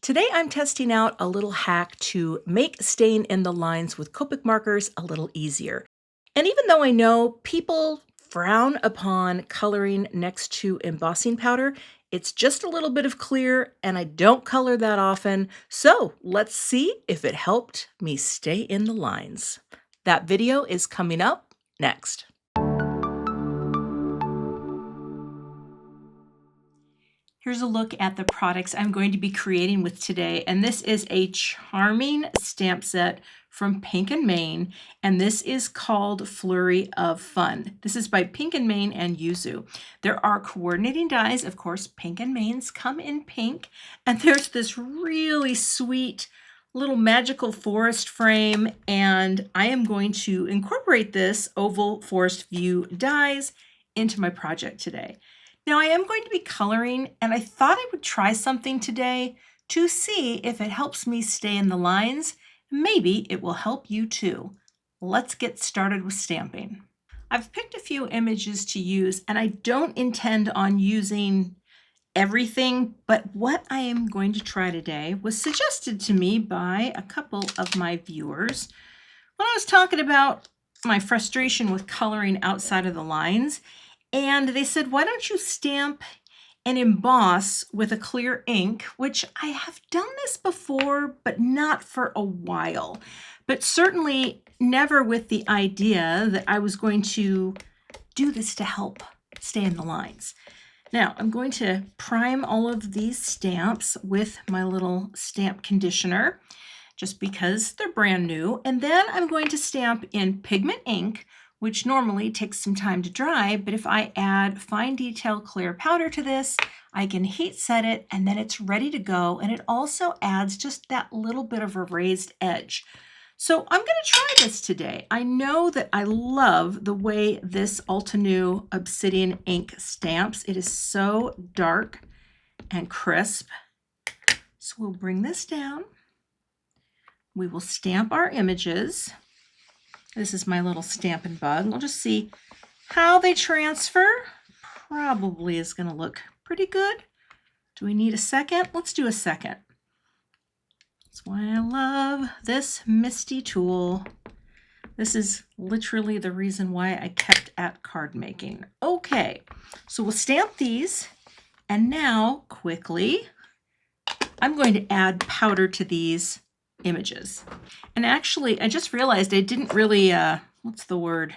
Today I'm testing out a little hack to make staying in the lines with Copic markers a little easier. And even though I know people frown upon coloring next to embossing powder, it's just a little bit of clear and I don't color that often. So let's see if it helped me stay in the lines. That video is coming up next. Here's a look at the products I'm going to be creating with today, and this is a charming stamp set from Pink & Main, and this is called Flurry of Fun. This is by Pink & Main and Yuzu. There are coordinating dies, of course. Pink & Main's come in pink, and there's this really sweet little magical forest frame, and I am going to incorporate this oval forest view dies into my project today. Now I am going to be coloring, and I thought I would try something today to see if it helps me stay in the lines. Maybe it will help you too. Let's get started with stamping. I've picked a few images to use, and I don't intend on using everything, but what I am going to try today was suggested to me by a couple of my viewers when I was talking about my frustration with coloring outside of the lines. And they said, why don't you stamp and emboss with a clear ink, which I have done this before, but not for a while, but certainly never with the idea that I was going to do this to help stay in the lines. Now I'm going to prime all of these stamps with my little stamp conditioner, just because they're brand new. And then I'm going to stamp in pigment ink, which normally takes some time to dry, but if I add fine detail clear powder to this, I can heat set it and then it's ready to go, and it also adds just that little bit of a raised edge. So I'm going to try this today. I know that I love the way this Altenew Obsidian ink stamps. It is so dark and crisp. So we'll bring this down. We will stamp our images. This is my little Stampin' Bug. We'll just see how they transfer. Probably is going to look pretty good. Do we need a second? Let's do a second. That's why I love this Misty tool. This is literally the reason why I kept at card making. Okay, so we'll stamp these, and now quickly I'm going to add powder to these images. And actually, I just realized I didn't really, what's the word?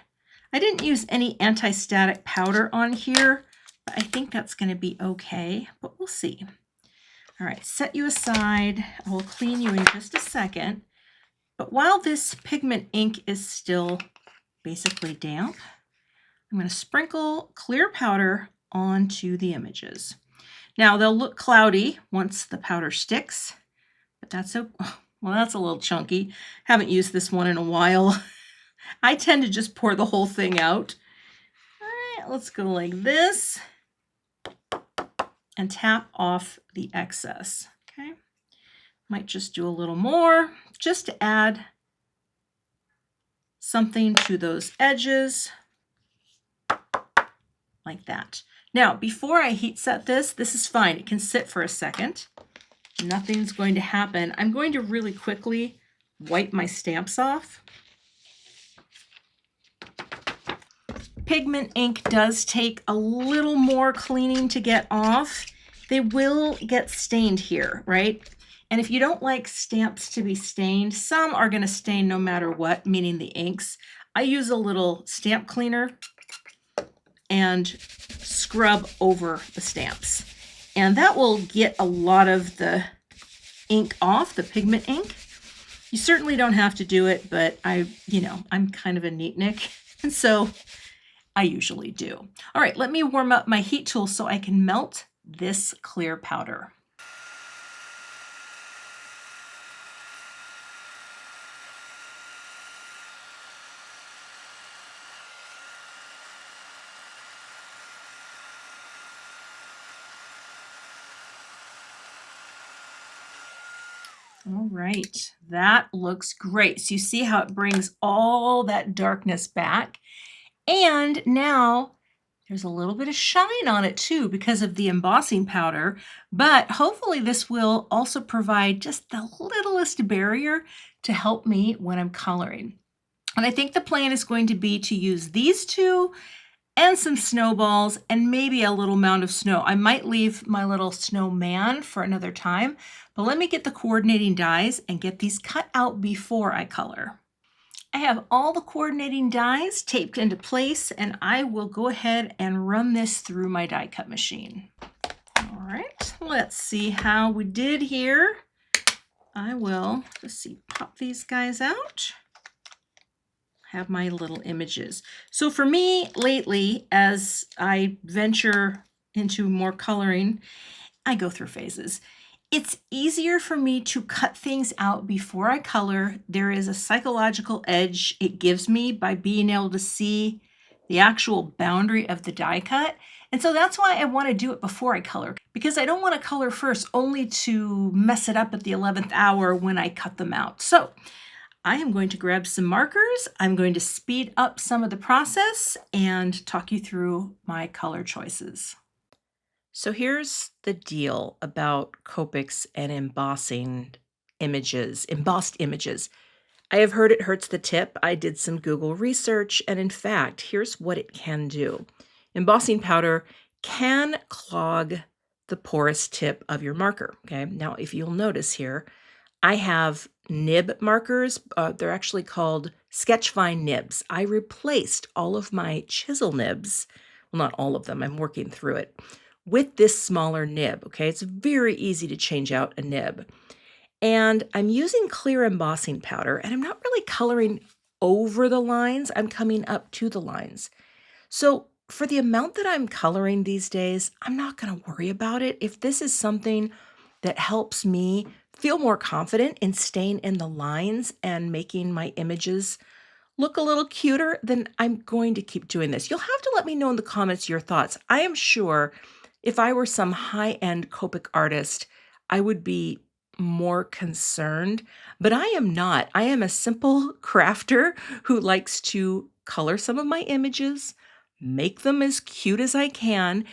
I didn't use any anti-static powder on here, but I think that's going to be okay, but we'll see. All right, set you aside. I will clean you in just a second. But while this pigment ink is still basically damp, I'm going to sprinkle clear powder onto the images. Now they'll look cloudy once the powder sticks, but that's okay. Well, that's a little chunky. Haven't used this one in a while. I tend to just pour the whole thing out. All right, let's go like this and tap off the excess. Okay, might just do a little more just to add something to those edges like that. Now, before I heat set this, this is fine. It can sit for a second. Nothing's going to happen. I'm going to really quickly wipe my stamps off. Pigment ink does take a little more cleaning to get off. They will get stained here, right? And if you don't like stamps to be stained, some are going to stain no matter what, meaning the inks. I use a little stamp cleaner and scrub over the stamps. And that will get a lot of the ink off, the pigment ink. You certainly don't have to do it, but I'm kind of a neatnik, and so I usually do. All right, let me warm up my heat tool so I can melt this clear powder. All right, that looks great. So you see how it brings all that darkness back. And now There's a little bit of shine on it too because of the embossing powder, but hopefully this will also provide just the littlest barrier to help me when I'm coloring. And I think the plan is going to be to use these two and some snowballs and maybe a little mound of snow. I might leave my little snowman for another time, but let me get the coordinating dies and get these cut out before I color. I have all the coordinating dies taped into place, and I will go ahead and run this through my die cut machine. All right, let's see how we did here. I will, let's see, pop these guys out. Have my little images. So for me lately, as I venture into more coloring, I go through phases. It's easier for me to cut things out before I color. There is a psychological edge it gives me by being able to see the actual boundary of the die cut. And so that's why I want to do it before I color, because I don't want to color first only to mess it up at the 11th hour when I cut them out. So I am going to grab some markers. I'm going to speed up some of the process and talk you through my color choices. So here's the deal about Copics and embossing images, embossed images. I have heard it hurts the tip. I did some Google research, and in fact, here's what it can do. Embossing powder can clog the porous tip of your marker. Okay, now if you'll notice here, I have nib markers. They're actually called Sketchfine nibs. I replaced all of my chisel nibs, well, not all of them, I'm working through it, with this smaller nib. Okay, it's very easy to change out a nib. And I'm using clear embossing powder, and I'm not really coloring over the lines, I'm coming up to the lines. So for the amount that I'm coloring these days, I'm not going to worry about it. If this is something that helps me feel more confident in staying in the lines and making my images look a little cuter, then I'm going to keep doing this. You'll have to let me know in the comments your thoughts. I am sure if I were some high-end Copic artist, I would be more concerned, but I am not. I am a simple crafter who likes to color some of my images, make them as cute as I can,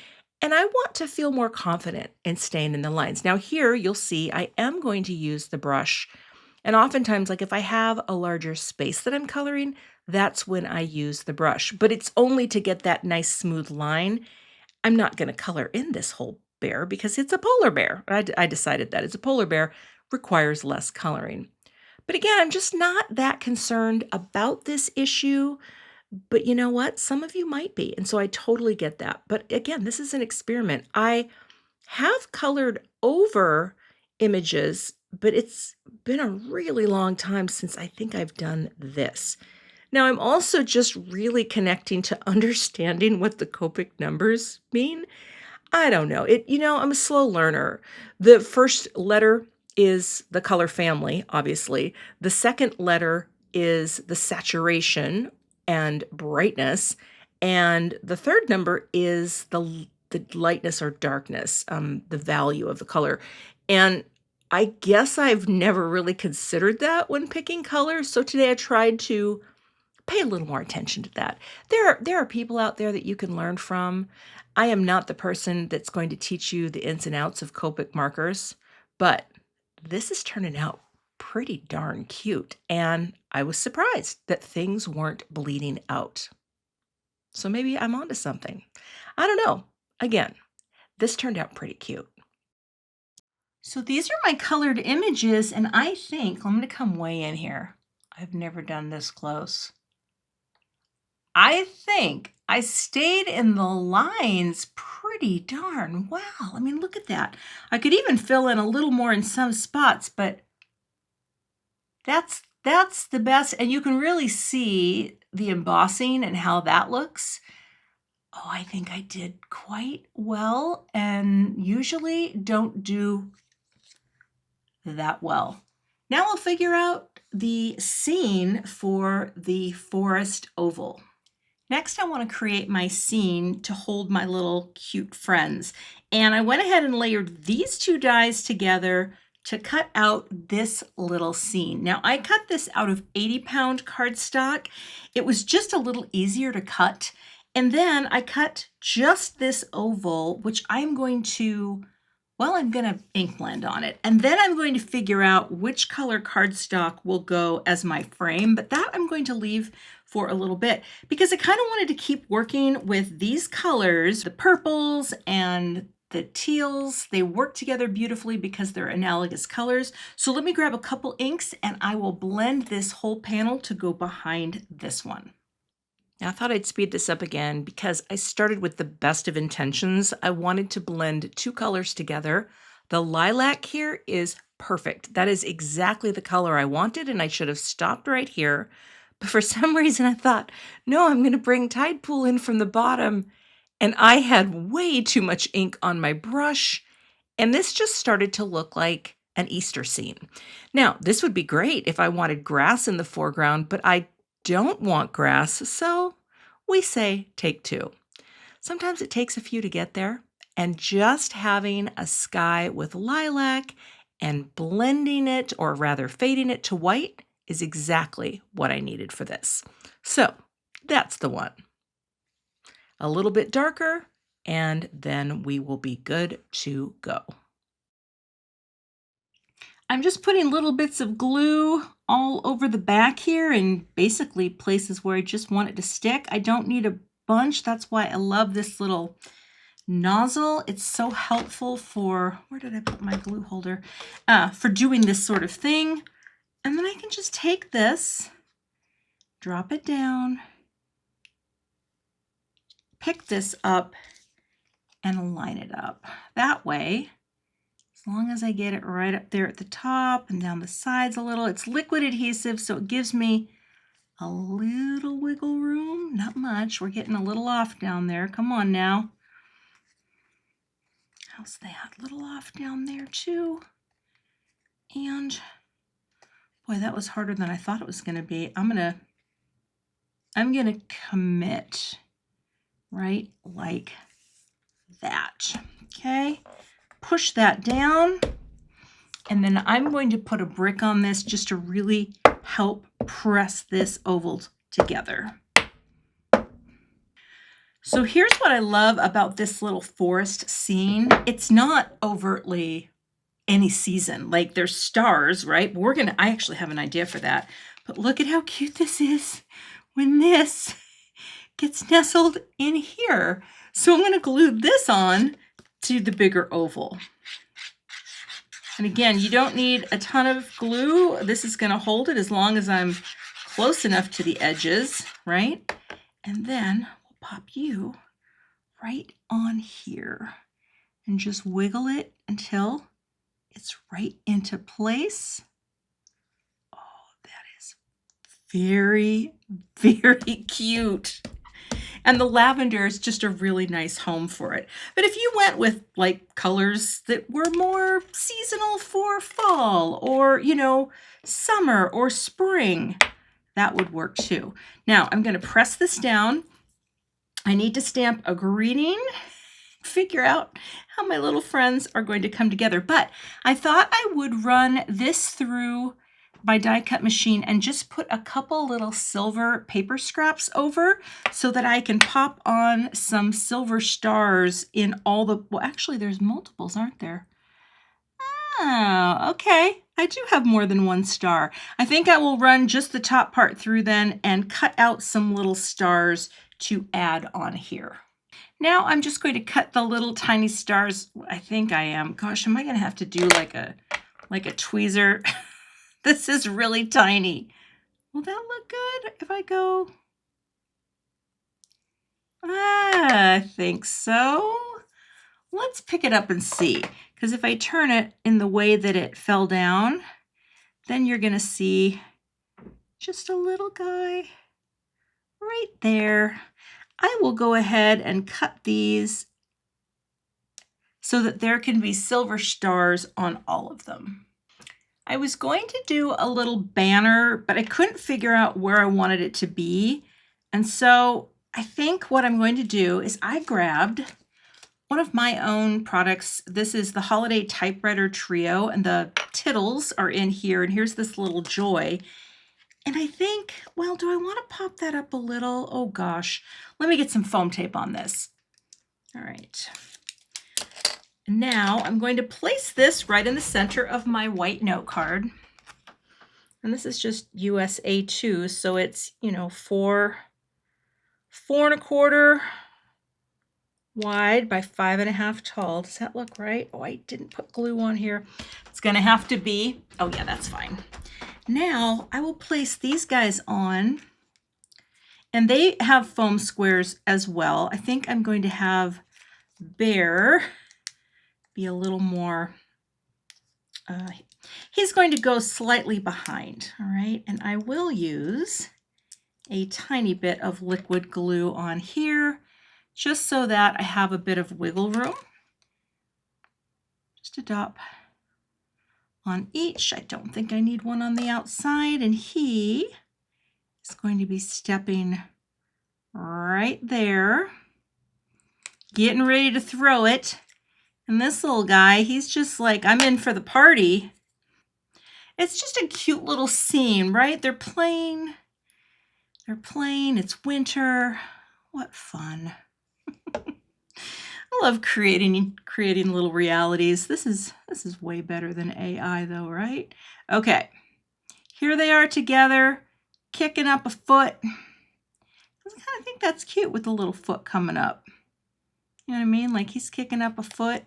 and I want to feel more confident in staying in the lines. Now here you'll see I am going to use the brush, and oftentimes, like if I have a larger space that I'm coloring, that's when I use the brush, but it's only to get that nice smooth line. I'm not going to color in this whole bear because it's a polar bear. I decided that it's a polar bear, requires less coloring. But again, I'm just not that concerned about this issue. But you know what? Some of you might be. And so I totally get that. But again, this is an experiment. I have colored over images, but it's been a really long time since I think I've done this. Now, I'm also just really connecting to understanding what the Copic numbers mean. I don't know. I'm a slow learner. The first letter is the color family, obviously. The second letter is the saturation and brightness. And the third number is the lightness or darkness, the value of the color. And I guess I've never really considered that when picking colors. So today I tried to pay a little more attention to that. There are people out there that you can learn from. I am not the person that's going to teach you the ins and outs of Copic markers, but this is turning out pretty darn cute, and I was surprised that things weren't bleeding out. So maybe I'm onto something. I don't know. Again, this turned out pretty cute. So these are my colored images, and I think, I'm going to come way in here. I've never done this close. I think I stayed in the lines pretty darn well. I mean, look at that. I could even fill in a little more in some spots, but that's the best. And you can really see the embossing and how that looks. Oh, I think I did quite well, and usually don't do that well. Now we'll figure out the scene for the forest oval. Next, I want to create my scene to hold my little cute friends. And I went ahead and layered these two dies together to cut out this little scene. Now, I cut this out of 80-pound cardstock. It was just a little easier to cut. And then I cut just this oval, which I'm going to, well, I'm going to ink blend on it. And then I'm going to figure out which color cardstock will go as my frame, but that I'm going to leave for a little bit because I kind of wanted to keep working with these colors, the purples and the teals. They work together beautifully because they're analogous colors. So let me grab a couple inks and I will blend this whole panel to go behind this one. Now, I thought I'd speed this up again because I started with the best of intentions. I wanted to blend two colors together. The lilac here is perfect. That is exactly the color I wanted, and I should have stopped right here. But for some reason, I thought, no, I'm going to bring Tide Pool in from the bottom. And I had way too much ink on my brush, and this just started to look like an Easter scene. Now, this would be great if I wanted grass in the foreground, but I don't want grass, so we say take two. Sometimes it takes a few to get there, and just having a sky with lilac and blending it, or rather fading it to white, is exactly what I needed for this. So that's the one. A little bit darker, and then we will be good to go. I'm just putting little bits of glue all over the back here and basically places where I just want it to stick. I don't need a bunch. That's why I love this little nozzle. It's so helpful for, where did I put my glue holder? For doing this sort of thing. And then I can just take this, drop it down, pick this up, and line it up. That way, as long as I get it right up there at the top and down the sides a little, it's liquid adhesive, so it gives me a little wiggle room. Not much. We're getting a little off down there. Come on now. How's that? A little off down there too. And boy, that was harder than I thought it was going to be. I'm gonna commit right like that. Okay. Push that down, and then I'm going to put a brick on this just to really help press this oval together. So here's what I love about this little forest scene. It's not overtly any season, like there's stars, right? But I actually have an idea for that. But look at how cute this is when this gets nestled in here. So I'm going to glue this on to the bigger oval. And again, you don't need a ton of glue. This is going to hold it as long as I'm close enough to the edges, right? And then we'll pop you right on here and just wiggle it until it's right into place. Oh, that is very, very cute. And the lavender is just a really nice home for it. But if you went with like colors that were more seasonal for fall or, summer or spring, that would work too. Now I'm going to press this down. I need to stamp a greeting, figure out how my little friends are going to come together. But I thought I would run this through my die cut machine and just put a couple little silver paper scraps over so that I can pop on some silver stars in all the, well, actually there's multiples, aren't there? Oh, okay. I do have more than one star. I think I will run just the top part through then and cut out some little stars to add on here. Now I'm just going to cut the little tiny stars. I think I am. Gosh, am I going to have to do like a tweezer? This is really tiny. Will that look good if I go? I think so. Let's pick it up and see. Because if I turn it in the way that it fell down, then you're going to see just a little guy right there. I will go ahead and cut these so that there can be silver stars on all of them. I was going to do a little banner, but I couldn't figure out where I wanted it to be. And so I think what I'm going to do is I grabbed one of my own products. This is the Holiday Typewriter Trio, and the tittles are in here. And here's this little joy. And I think, well, do I want to pop that up a little? Oh gosh, let me get some foam tape on this. All right. Now I'm going to place this right in the center of my white note card. And this is just USA 2, so it's, you know, 4.25 wide by 5.5 tall. Does that look right? Oh, I didn't put glue on here. It's gonna have to be, oh yeah, that's fine. Now I will place these guys on, and they have foam squares as well. I think I'm going to have Bear be a little more, he's going to go slightly behind, all right? And I will use a tiny bit of liquid glue on here, just so that I have a bit of wiggle room. Just a dot on each. I don't think I need one on the outside, and he is going to be stepping right there, getting ready to throw it. And this little guy, he's just like, I'm in for the party. It's just a cute little scene, right? They're playing, it's winter. What fun. I love creating little realities. This is way better than AI though, right? Okay. Here they are together, kicking up a foot. I kind of think that's cute with the little foot coming up. You know what I mean? Like he's kicking up a foot.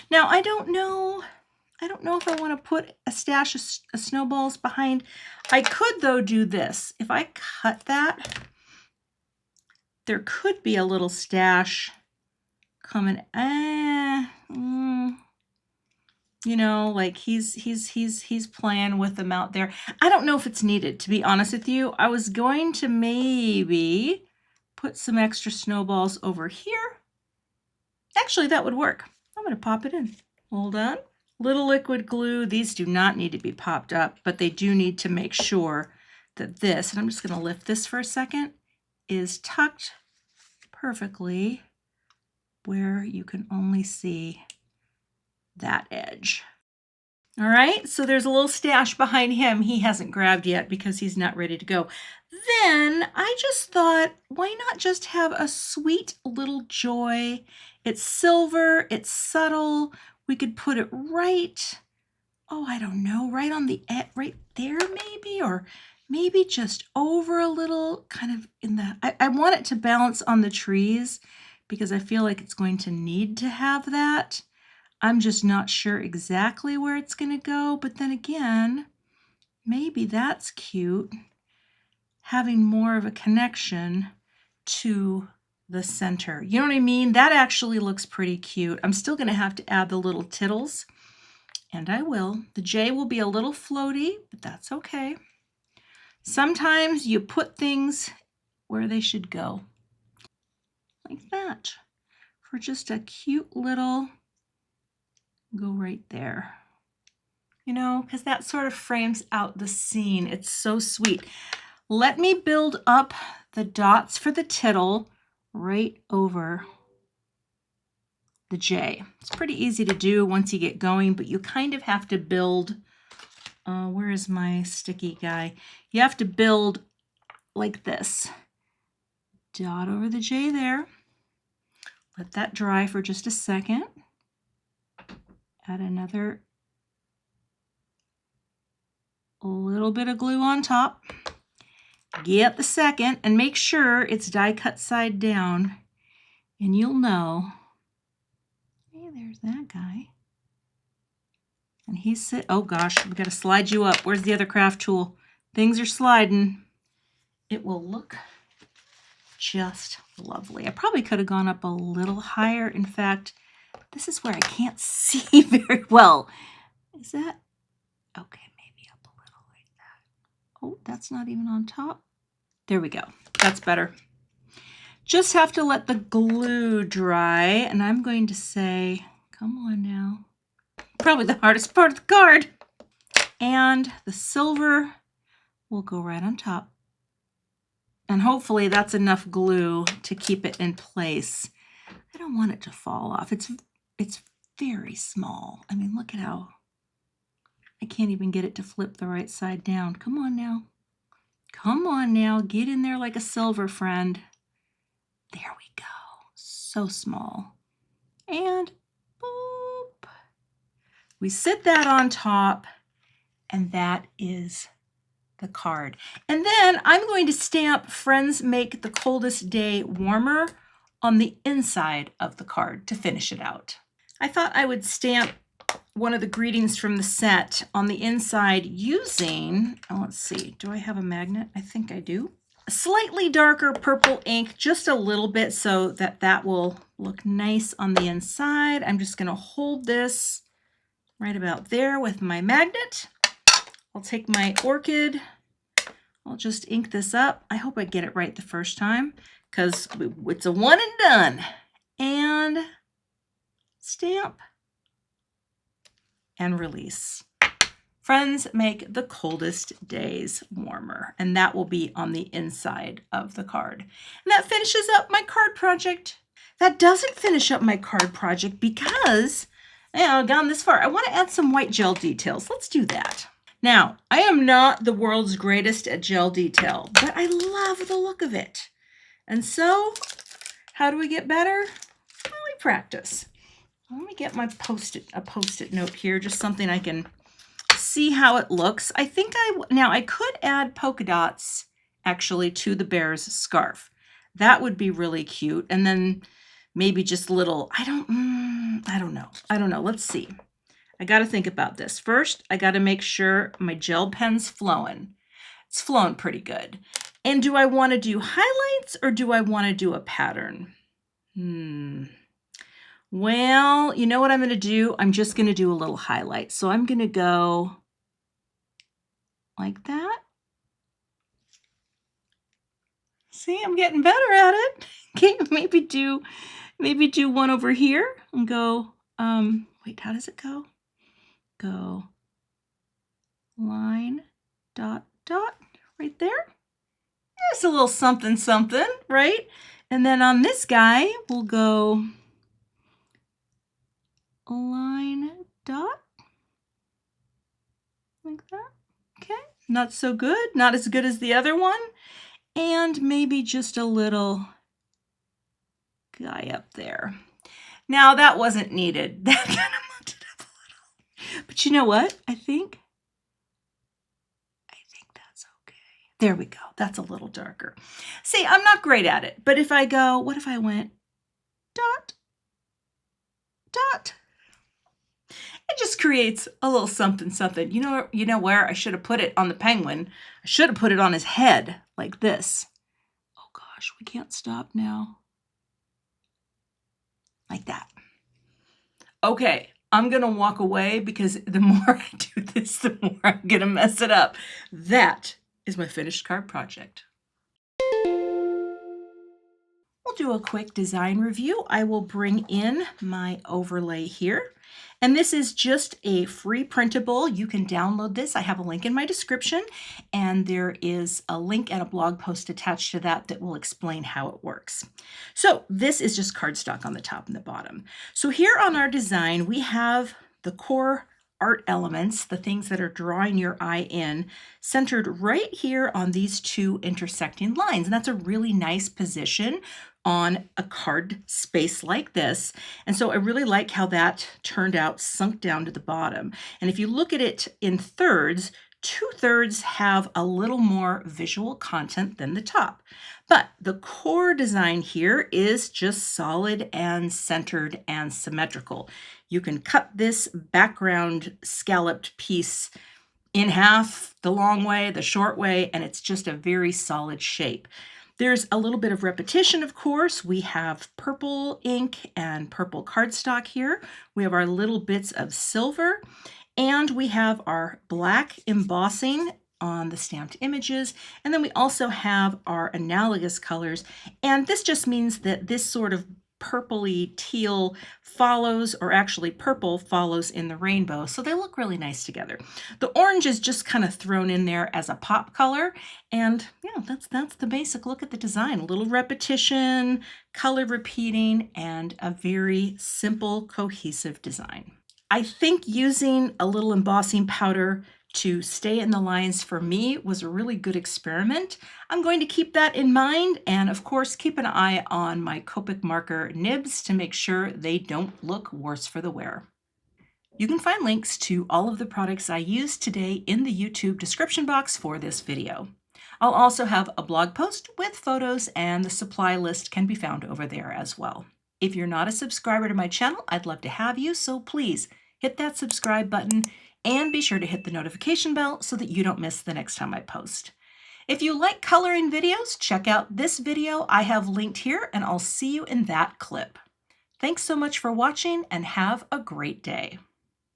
Now, I don't know if I want to put a stash of snowballs behind. I could, though, do this. If I cut that, there could be a little stash coming. You know, like he's playing with them out there. I don't know if it's needed, to be honest with you. I was going to maybe put some extra snowballs over here. Actually, that would work. I'm going to pop it in. Hold on. Little liquid glue. These do not need to be popped up, but they do need to make sure that this, and I'm just going to lift this for a second, is tucked perfectly where you can only see that edge. All right, so there's a little stash behind him. He hasn't grabbed yet because he's not ready to go. Then I just thought, why not just have a sweet little joy? It's silver, it's subtle. We could put it right, oh, I don't know, right on the edge, right there maybe, or maybe just over a little, kind of in the, I want it to balance on the trees because I feel like it's going to need to have that. I'm just not sure exactly where it's going to go, but then again, maybe that's cute, having more of a connection to the center. You know what I mean? That actually looks pretty cute. I'm still going to have to add the little tittles, and I will. The J will be a little floaty, but that's okay. Sometimes you put things where they should go, like that, for just a cute little, go right there. You know, because that sort of frames out the scene. It's so sweet. Let me build up the dots for the tittle right over the J. It's pretty easy to do once you get going, but you kind of have to build, where is my sticky guy? You have to build like this. Dot over the J there. Let that dry for just a second. Add another little bit of glue on top. Get the second and make sure it's die cut side down, and you'll know. Hey, there's that guy. And he's oh gosh, we got to slide you up. Where's the other craft tool? Things are sliding. It will look just lovely. I probably could have gone up a little higher. In fact, this is where I can't see very well. Is that okay? Maybe up a little like that. Oh, that's not even on top. There we go. That's better. Just have to let the glue dry, and I'm going to say, come on now. Probably the hardest part of the card. And the silver will go right on top. And hopefully that's enough glue to keep it in place. I don't want it to fall off. It's very small. I mean, look at how I can't even get it to flip the right side down. Come on now. Come on now, get in there like a silver friend. There we go. So small. And boop. We sit that on top, and that is the card. And then I'm going to stamp "Friends Make the Coldest Day Warmer" on the inside of the card to finish it out. I thought I would stamp one of the greetings from the set on the inside using, let's see, do I have a magnet? I think I do. A slightly darker purple ink, just a little bit, so that that will look nice on the inside. I'm just going to hold this right about there with my magnet. I'll take my orchid. I'll just ink this up. I hope I get it right the first time, because it's a one and done. And stamp and release. Friends make the coldest days warmer, and that will be on the inside of the card. And that finishes up my card project. That doesn't finish up my card project because I've gone this far. I want to add some white gel details. Let's do that. Now, I am not the world's greatest at gel detail, but I love the look of it. And so, how do we get better? Well, we practice. Let me get my post-it note here, just something I can see how it looks. I think I could add polka dots actually to the bear's scarf. That would be really cute. And then maybe just little, I don't know. Let's see. I got to think about this. First, I got to make sure my gel pen's flowing. It's flowing pretty good. And do I want to do highlights or do I want to do a pattern? Well, you know what I'm going to do? I'm just going to do a little highlight. So I'm going to go like that. See, I'm getting better at it. Okay, maybe do one over here and go, wait, how does it go? Go line, dot, dot, right there. There's a little something, something, right? And then on this guy, we'll go line, dot, like that. Okay, not so good, not as good as the other one. And maybe just a little guy up there. Now that wasn't needed. That kind of mucked it up a little. But you know what? I think that's okay. There we go. That's a little darker. See, I'm not great at it, but if I go, what if I went dot, dot? It just creates a little something, something. You know where I should have put it on the penguin? I should have put it on his head like this. Oh gosh, we can't stop now. Like that. Okay, I'm gonna walk away because the more I do this, the more I'm gonna mess it up. That is my finished card project. We'll do a quick design review. I will bring in my overlay here. And this is just a free printable. You can download this. I have a link in my description, and there is a link and a blog post attached to that that will explain how it works. So this is just cardstock on the top and the bottom. So here on our design, we have the core art elements, the things that are drawing your eye in, centered right here on these two intersecting lines. And that's a really nice position on a card space like this. And so I really like how that turned out, sunk down to the bottom. And if you look at it in thirds, 2/3 have a little more visual content than the top. But the core design here is just solid and centered and symmetrical. You can cut this background scalloped piece in half, the long way, the short way, and it's just a very solid shape. There's a little bit of repetition, of course. We have purple ink and purple cardstock here. We have our little bits of silver, and we have our black embossing on the stamped images. And then we also have our analogous colors. And this just means that this sort of purpley teal follows, or actually purple follows in the rainbow. So they look really nice together. The orange is just kind of thrown in there as a pop color. And yeah, that's the basic look at the design. A little repetition, color repeating, and a very simple, cohesive design. I think using a little embossing powder to stay in the lines for me was a really good experiment. I'm going to keep that in mind, and of course keep an eye on my Copic marker nibs to make sure they don't look worse for the wear. You can find links to all of the products I used today in the YouTube description box for this video. I'll also have a blog post with photos, and the supply list can be found over there as well. If you're not a subscriber to my channel, I'd love to have you, so please hit that subscribe button and be sure to hit the notification bell so that you don't miss the next time I post. If you like coloring videos, check out this video I have linked here, and I'll see you in that clip. Thanks so much for watching, and have a great day.